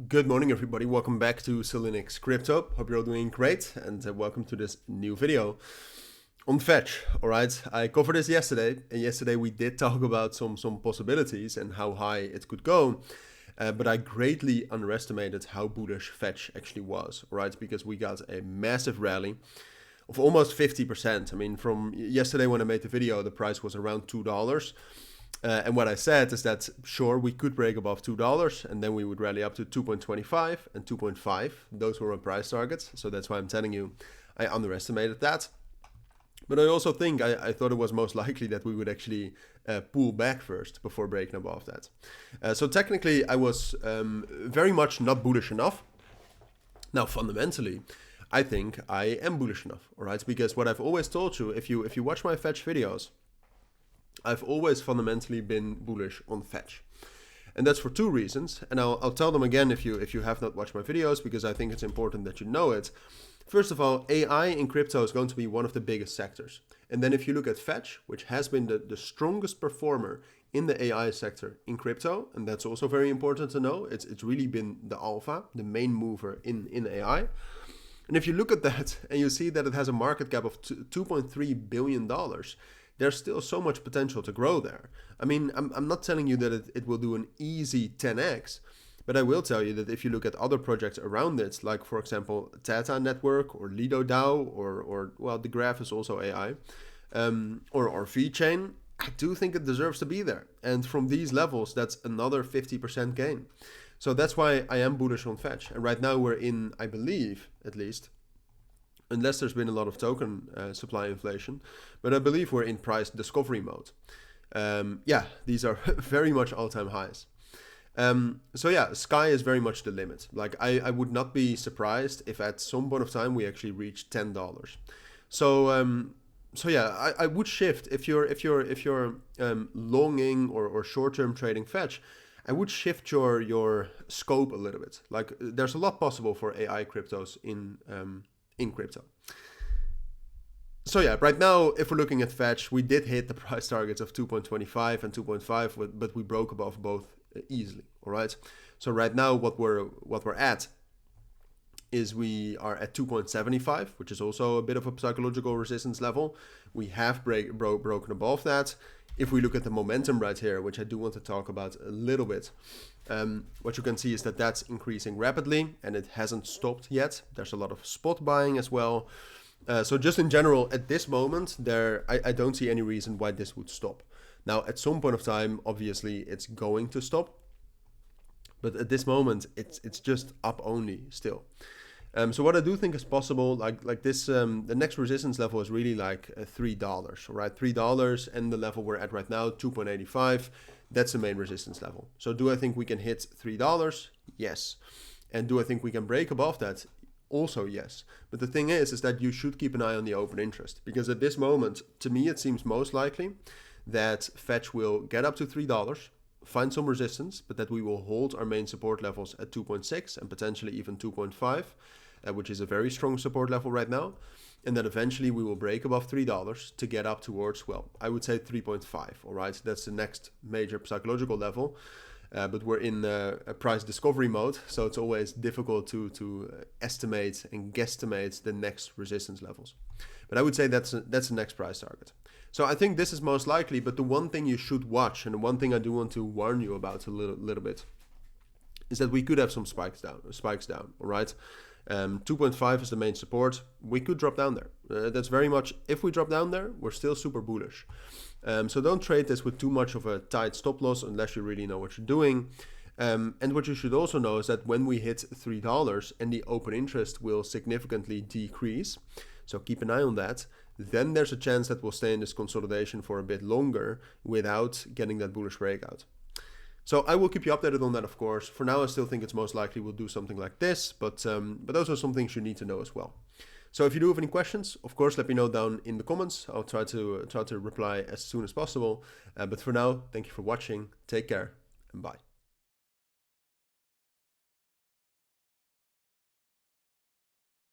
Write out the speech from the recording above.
Good morning, everybody. Welcome back to Cilinix Crypto. Hope you're all doing great, and welcome to this new video on Fetch. All right, I covered this yesterday, and yesterday we did talk about some possibilities and how high it could go. But I greatly underestimated how bullish Fetch actually was. All right, because we got a massive rally of almost 50%. I mean, from yesterday when I made the video, the price was around $2. And what I said is that, sure, we could break above $2 and then we would rally up to 2.25 and 2.5. Those were our price targets. So that's why I'm telling you I underestimated that. But I also think I thought it was most likely that we would actually pull back first before breaking above that. So technically, I was very much not bullish enough. Now, fundamentally, I think I am bullish enough, all right? Because what I've always told you, if you watch my Fetch videos, I've always fundamentally been bullish on Fetch. And that's for two reasons. And I'll tell them again if you have not watched my videos, because I think it's important that you know it. First of all, AI in crypto is going to be one of the biggest sectors. And then if you look at Fetch, which has been the strongest performer in the AI sector in crypto, and that's also very important to know, it's really been the alpha, the main mover in AI. And if you look at that and you see that it has a market cap of $2.3 billion, there's still so much potential to grow there. I mean, I'm not telling you that it will do an easy 10x, but I will tell you that if you look at other projects around it, like for example, Tata Network or Lido DAO, or well, the Graph is also AI, or VeChain, I do think it deserves to be there. And from these levels, that's another 50% gain. So that's why I am bullish on Fetch. And right now we're in, I believe, at least, unless there's been a lot of token supply inflation, but I believe we're in price discovery mode. Yeah, these are very much all-time highs. So yeah, sky is very much the limit. Like I would not be surprised if at some point of time we actually reach $10. So yeah, I would shift if you're longing or short-term trading Fetch. I would shift your scope a little bit. Like there's a lot possible for AI cryptos in crypto. So yeah, right now, if we're looking at Fetch, we did hit the price targets of 2.25 and 2.5, but we broke above both easily. All right. So right now, what we're at is we are at 2.75, which is also a bit of a psychological resistance level. We have broken above that. If we look at the momentum right here, which I do want to talk about a little bit, what you can see is that that's increasing rapidly and it hasn't stopped yet. There's a lot of spot buying as well. So just in general, at this moment, I don't see any reason why this would stop. Now, at some point of time, obviously, it's going to stop. But at this moment, it's just up only still. So what I do think is possible, like this, the next resistance level is really like $3, right? $3, and the level we're at right now, 2.85. That's the main resistance level. So do I think we can hit $3? Yes. And do I think we can break above that? Also yes. But the thing is that you should keep an eye on the open interest, because at this moment, to me, it seems most likely that Fetch will get up to $3, find some resistance, but that we will hold our main support levels at 2.6 and potentially even 2.5, which is a very strong support level right now. And then eventually we will break above $3 to get up towards, well, I would say 3.5, all right? That's the next major psychological level. But we're in a price discovery mode, so it's always difficult to estimate and guesstimate the next resistance levels. But I would say that's the next price target. So I think this is most likely, but the one thing you should watch, and the one thing I do want to warn you about a little bit, is that we could have some spikes down, all right? 2.5 is the main support. We could drop down there. That's very much, if we drop down there, we're still super bullish. So don't trade this with too much of a tight stop loss unless you really know what you're doing. And what you should also know is that when we hit $3 and the open interest will significantly decrease, so keep an eye on that, then there's a chance that we'll stay in this consolidation for a bit longer without getting that bullish breakout. So I will keep you updated on that, of course. For now, I still think it's most likely we'll do something like this, but those are some things you need to know as well. So if you do have any questions, of course, let me know down in the comments. I'll try to reply as soon as possible. But for now, thank you for watching. Take care and bye.